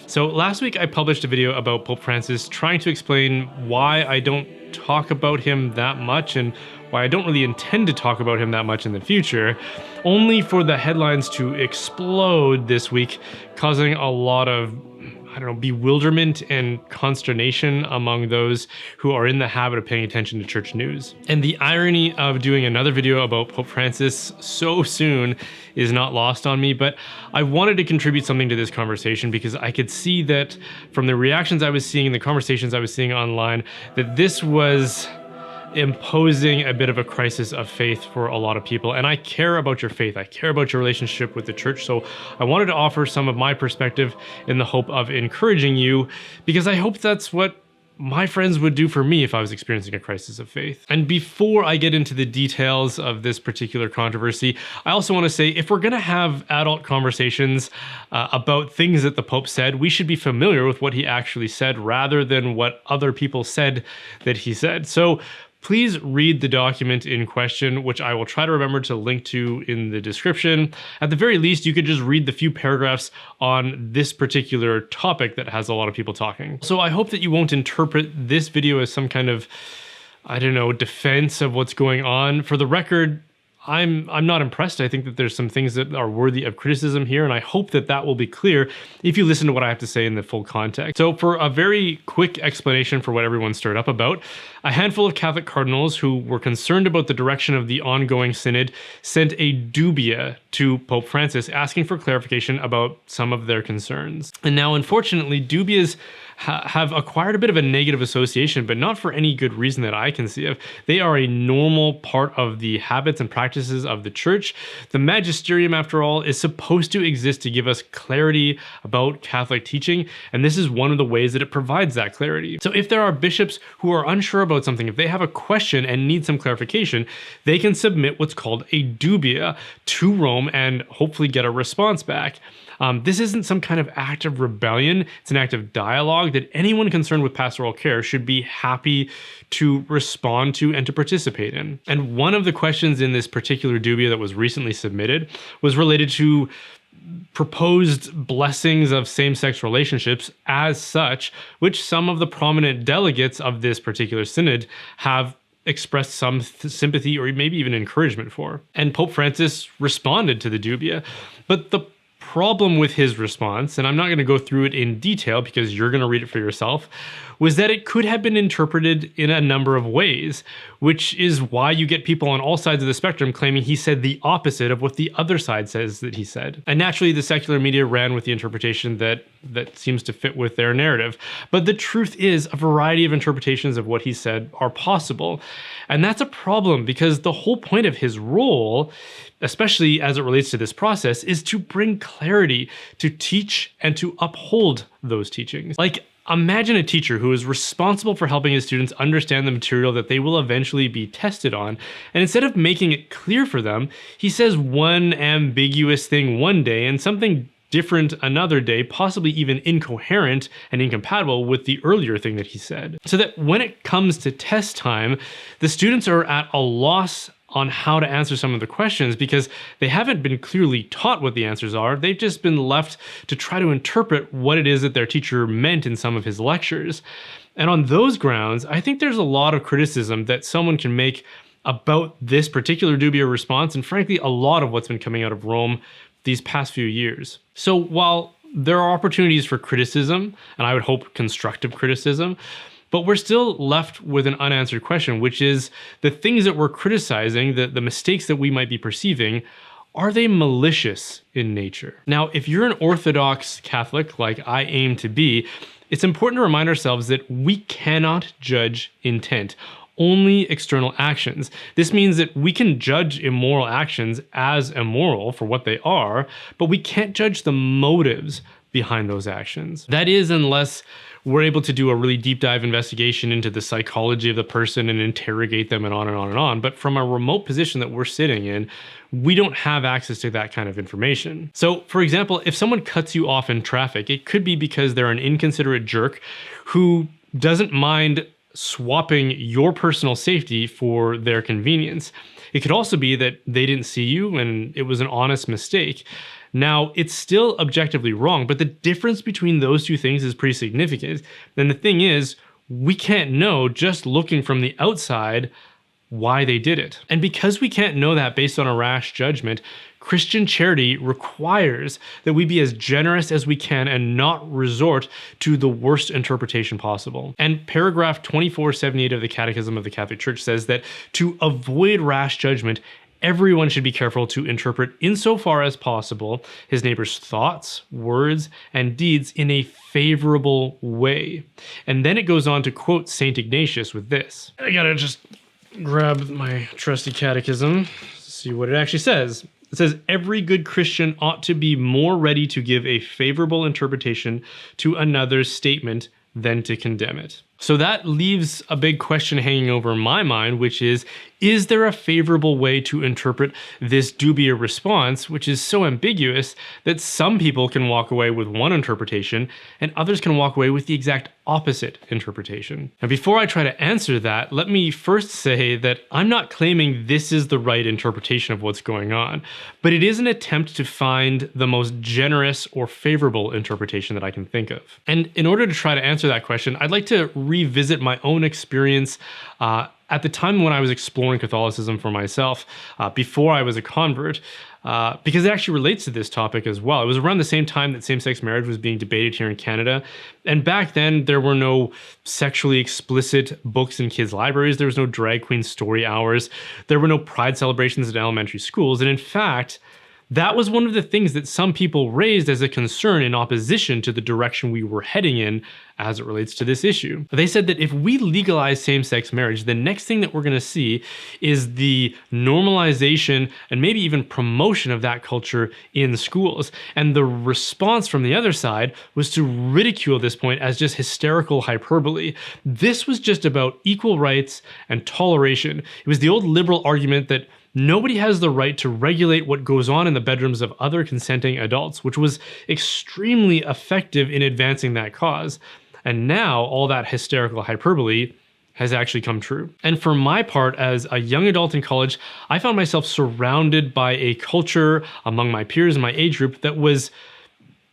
So last week I published a video about Pope Francis trying to explain why I don't talk about him that much and why I don't really intend to talk about him that much in the future, only for the headlines to explode this week, causing a lot of bewilderment and consternation among those who are in the habit of paying attention to church news. And the irony of doing another video about Pope Francis so soon is not lost on me, but I wanted to contribute something to this conversation because I could see that from the reactions I was seeing and the conversations I was seeing online, that this was imposing a bit of a crisis of faith for a lot of people. And I care about your faith. I care about your relationship with the church. So I wanted to offer some of my perspective in the hope of encouraging you, because I hope that's what my friends would do for me if I was experiencing a crisis of faith. And before I get into the details of this particular controversy, I also want to say, if we're going to have adult conversations about things that the Pope said, we should be familiar with what he actually said rather than what other people said that he said. So please read the document in question, which I will try to remember to link to in the description. At the very least, you could just read the few paragraphs on this particular topic that has a lot of people talking. So I hope that you won't interpret this video as some kind of, defense of what's going on. For the record, I'm not impressed. I think that there's some things that are worthy of criticism here, and I hope that that will be clear if you listen to what I have to say in the full context. So for a very quick explanation for what everyone stirred up about, a handful of Catholic cardinals who were concerned about the direction of the ongoing synod sent a dubia to Pope Francis asking for clarification about some of their concerns. And now, unfortunately, dubias have acquired a bit of a negative association, but not for any good reason that I can see of. They are a normal part of the habits and practices of the church. The magisterium, after all, is supposed to exist to give us clarity about Catholic teaching, and this is one of the ways that it provides that clarity. So if there are bishops who are unsure about something, if they have a question and need some clarification, they can submit what's called a dubia to Rome and hopefully get a response back. This isn't some kind of act of rebellion. It's an act of dialogue that anyone concerned with pastoral care should be happy to respond to and to participate in. And one of the questions in this particular dubia that was recently submitted was related to proposed blessings of same-sex relationships as such, which some of the prominent delegates of this particular synod have expressed some sympathy or maybe even encouragement for. And Pope Francis responded to the dubia. But the problem with his response, and I'm not going to go through it in detail because you're going to read it for yourself, was that it could have been interpreted in a number of ways, which is why you get people on all sides of the spectrum claiming he said the opposite of what the other side says that he said. And naturally, the secular media ran with the interpretation that seems to fit with their narrative. But the truth is, a variety of interpretations of what he said are possible. And that's a problem because the whole point of his role, especially as it relates to this process, is to bring clarity, to teach and to uphold those teachings. Like, imagine a teacher who is responsible for helping his students understand the material that they will eventually be tested on, and instead of making it clear for them, he says one ambiguous thing one day and something different another day, possibly even incoherent and incompatible with the earlier thing that he said. So that when it comes to test time, the students are at a loss on how to answer some of the questions because they haven't been clearly taught what the answers are. They've just been left to try to interpret what it is that their teacher meant in some of his lectures. And on those grounds, I think there's a lot of criticism that someone can make about this particular dubia response, and frankly, a lot of what's been coming out of Rome these past few years. So while there are opportunities for criticism, and I would hope constructive criticism, but we're still left with an unanswered question, which is the things that we're criticizing, the mistakes that we might be perceiving, are they malicious in nature? Now, if you're an Orthodox Catholic, like I aim to be, it's important to remind ourselves that we cannot judge intent, only external actions. This means that we can judge immoral actions as immoral for what they are, but we can't judge the motives behind those actions. That is, unless we're able to do a really deep dive investigation into the psychology of the person and interrogate them and on and on and on. But from a remote position that we're sitting in, we don't have access to that kind of information. So, for example, if someone cuts you off in traffic, it could be because they're an inconsiderate jerk who doesn't mind swapping your personal safety for their convenience. It could also be that they didn't see you and it was an honest mistake. Now, it's still objectively wrong, but the difference between those two things is pretty significant. And the thing is, we can't know just looking from the outside why they did it. And because we can't know that based on a rash judgment, Christian charity requires that we be as generous as we can and not resort to the worst interpretation possible. And paragraph 2478 of the Catechism of the Catholic Church says that to avoid rash judgment, everyone should be careful to interpret insofar as possible his neighbor's thoughts, words, and deeds in a favorable way. And then it goes on to quote St. Ignatius with this. I gotta just grab my trusty catechism, see what it actually says. It says, every good Christian ought to be more ready to give a favorable interpretation to another's statement than to condemn it. So that leaves a big question hanging over my mind, which is there a favorable way to interpret this Dubia response, which is so ambiguous that some people can walk away with one interpretation and others can walk away with the exact opposite interpretation? Now, before I try to answer that, let me first say that I'm not claiming this is the right interpretation of what's going on, but it is an attempt to find the most generous or favorable interpretation that I can think of. And in order to try to answer that question, I'd like to revisit my own experience at the time when I was exploring Catholicism for myself, before I was a convert, because it actually relates to this topic as well. It was around the same time that same-sex marriage was being debated here in Canada. And back then, there were no sexually explicit books in kids' libraries. There was no drag queen story hours. There were no pride celebrations in elementary schools. And in fact, that was one of the things that some people raised as a concern in opposition to the direction we were heading in as it relates to this issue. They said that if we legalize same-sex marriage, the next thing that we're going to see is the normalization and maybe even promotion of that culture in schools. And the response from the other side was to ridicule this point as just hysterical hyperbole. This was just about equal rights and toleration. It was the old liberal argument that nobody has the right to regulate what goes on in the bedrooms of other consenting adults, which was extremely effective in advancing that cause. And now all that hysterical hyperbole has actually come true. And for my part, as a young adult in college, I found myself surrounded by a culture among my peers in my age group that was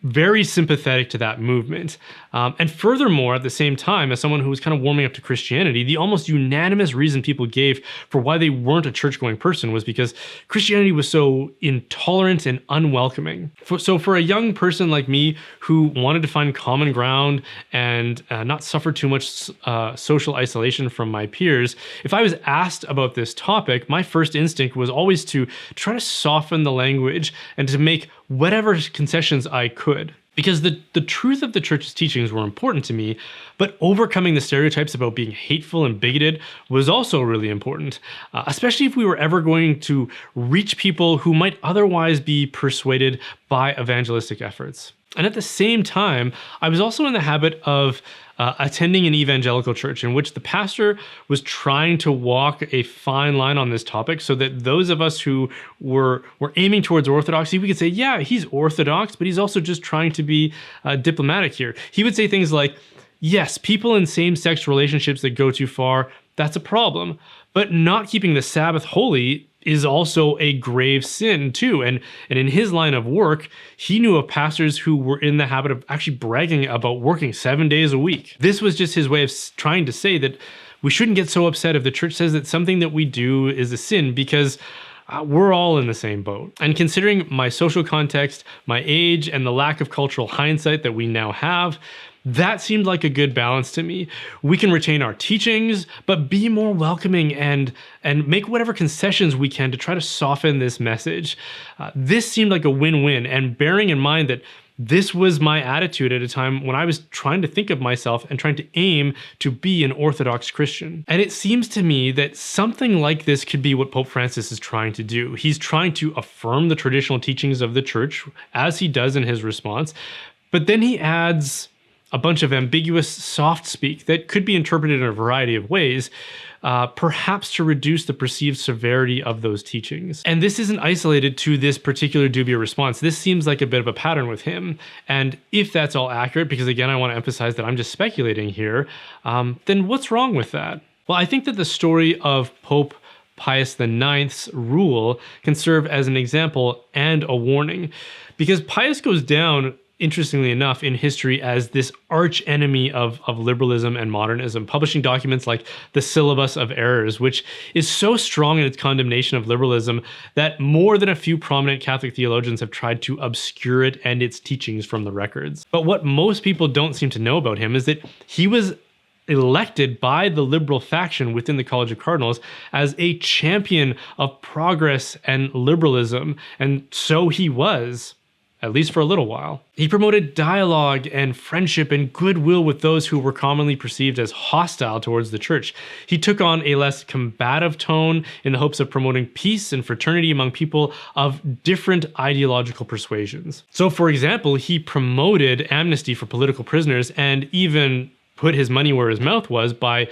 very sympathetic to that movement. And furthermore, at the same time, as someone who was kind of warming up to Christianity, the almost unanimous reason people gave for why they weren't a church-going person was because Christianity was so intolerant and unwelcoming. So for a young person like me who wanted to find common ground and not suffer too much social isolation from my peers, if I was asked about this topic, my first instinct was always to try to soften the language and to make whatever concessions I could. Because the truth of the church's teachings were important to me, but overcoming the stereotypes about being hateful and bigoted was also really important, especially if we were ever going to reach people who might otherwise be persuaded by evangelistic efforts. And at the same time, I was also in the habit of attending an evangelical church in which the pastor was trying to walk a fine line on this topic so that those of us who were aiming towards orthodoxy, we could say, yeah, he's orthodox, but he's also just trying to be diplomatic here. He would say things like, yes, people in same-sex relationships that go too far, that's a problem, but not keeping the Sabbath holy is also a grave sin too. And in his line of work, he knew of pastors who were in the habit of actually bragging about working 7 days a week. This was just his way of trying to say that we shouldn't get so upset if the church says that something that we do is a sin, because we're all in the same boat. And considering my social context, my age, and the lack of cultural hindsight that we now have, that seemed like a good balance to me. We can retain our teachings, but be more welcoming and make whatever concessions we can to try to soften this message. This seemed like a win-win, and bearing in mind that this was my attitude at a time when I was trying to think of myself and trying to aim to be an Orthodox Christian. And it seems to me that something like this could be what Pope Francis is trying to do. He's trying to affirm the traditional teachings of the church, as he does in his response, but then he adds a bunch of ambiguous soft speak that could be interpreted in a variety of ways, perhaps to reduce the perceived severity of those teachings. And this isn't isolated to this particular Dubia response. This seems like a bit of a pattern with him. And if that's all accurate, because again, I want to emphasize that I'm just speculating here, then what's wrong with that? Well, I think that the story of Pope Pius IX's rule can serve as an example and a warning, because Pius goes down, interestingly enough, in history as this arch enemy of liberalism and modernism, publishing documents like the Syllabus of Errors, which is so strong in its condemnation of liberalism that more than a few prominent Catholic theologians have tried to obscure it and its teachings from the records. But what most people don't seem to know about him is that he was elected by the liberal faction within the College of Cardinals as a champion of progress and liberalism, and so he was, at least for a little while. He promoted dialogue and friendship and goodwill with those who were commonly perceived as hostile towards the church. He took on a less combative tone in the hopes of promoting peace and fraternity among people of different ideological persuasions. So, for example, he promoted amnesty for political prisoners and even put his money where his mouth was by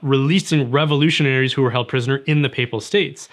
releasing revolutionaries who were held prisoner in the Papal States.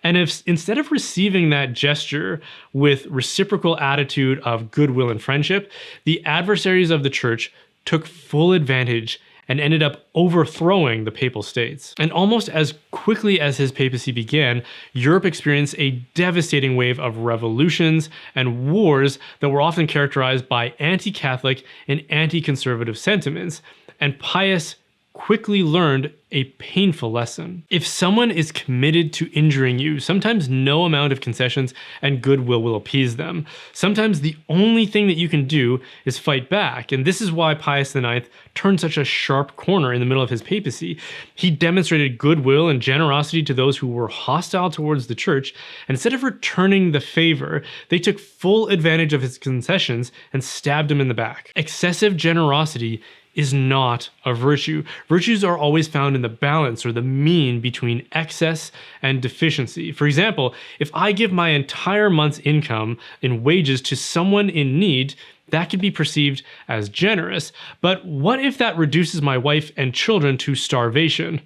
And if instead of receiving that gesture with reciprocal attitude of goodwill and friendship, the adversaries of the church took full advantage and ended up overthrowing the Papal States. And almost as quickly as his papacy began, Europe experienced a devastating wave of revolutions and wars that were often characterized by anti-Catholic and anti-conservative sentiments. And Pius quickly learned a painful lesson. If someone is committed to injuring you, sometimes no amount of concessions and goodwill will appease them. Sometimes the only thing that you can do is fight back. And this is why Pius IX turned such a sharp corner in the middle of his papacy. He demonstrated goodwill and generosity to those who were hostile towards the church, and instead of returning the favor, they took full advantage of his concessions and stabbed him in the back. Excessive generosity is not a virtue. Virtues are always found in the balance or the mean between excess and deficiency. For example, if I give my entire month's income in wages to someone in need, that could be perceived as generous. But what if that reduces my wife and children to starvation?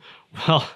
Well,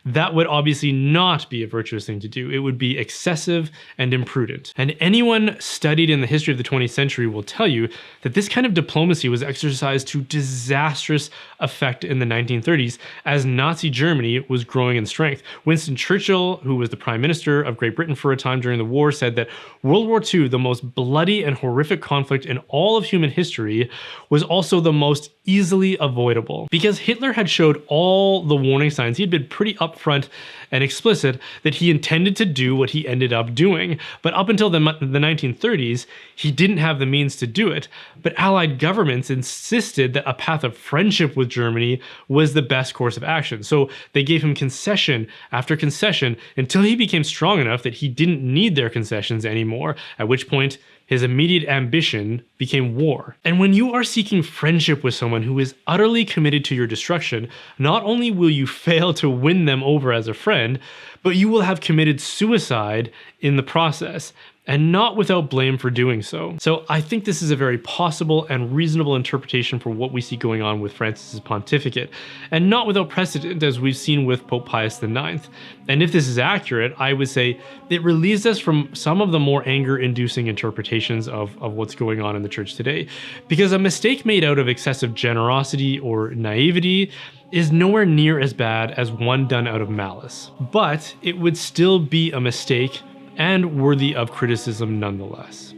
that would obviously not be a virtuous thing to do. It would be excessive and imprudent. And anyone studied in the history of the 20th century will tell you that this kind of diplomacy was exercised to disastrous effect in the 1930s as Nazi Germany was growing in strength. Winston Churchill, who was the Prime Minister of Great Britain for a time during the war, said that World War II, the most bloody and horrific conflict in all of human history, was also the most easily avoidable. Because Hitler had showed all the warning signs. He had been pretty upfront and explicit that he intended to do what he ended up doing. But up until the 1930s, he didn't have the means to do it. But Allied governments insisted that a path of friendship with Germany was the best course of action. So they gave him concession after concession until he became strong enough that he didn't need their concessions anymore, at which point his immediate ambition became war. And when you are seeking friendship with someone who is utterly committed to your destruction, not only will you fail to win them over as a friend, but you will have committed suicide in the process, and not without blame for doing so. So I think this is a very possible and reasonable interpretation for what we see going on with Francis's pontificate, and not without precedent, as we've seen with Pope Pius IX. And if this is accurate, I would say it relieves us from some of the more anger-inducing interpretations of what's going on in the church today. Because a mistake made out of excessive generosity or naivety is nowhere near as bad as one done out of malice. But it would still be a mistake and worthy of criticism nonetheless.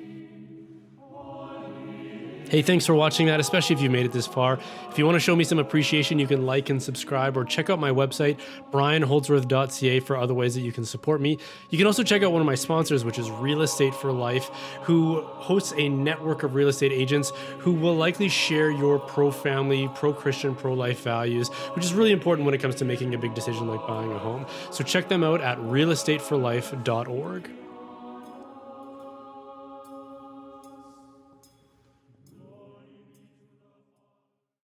Hey, thanks for watching that, especially if you made it this far. If you want to show me some appreciation, you can like and subscribe, or check out my website, brianholdsworth.ca, for other ways that you can support me. You can also check out one of my sponsors, which is Real Estate for Life, who hosts a network of real estate agents who will likely share your pro-family, pro-Christian, pro-life values, which is really important when it comes to making a big decision like buying a home. So check them out at realestateforlife.org.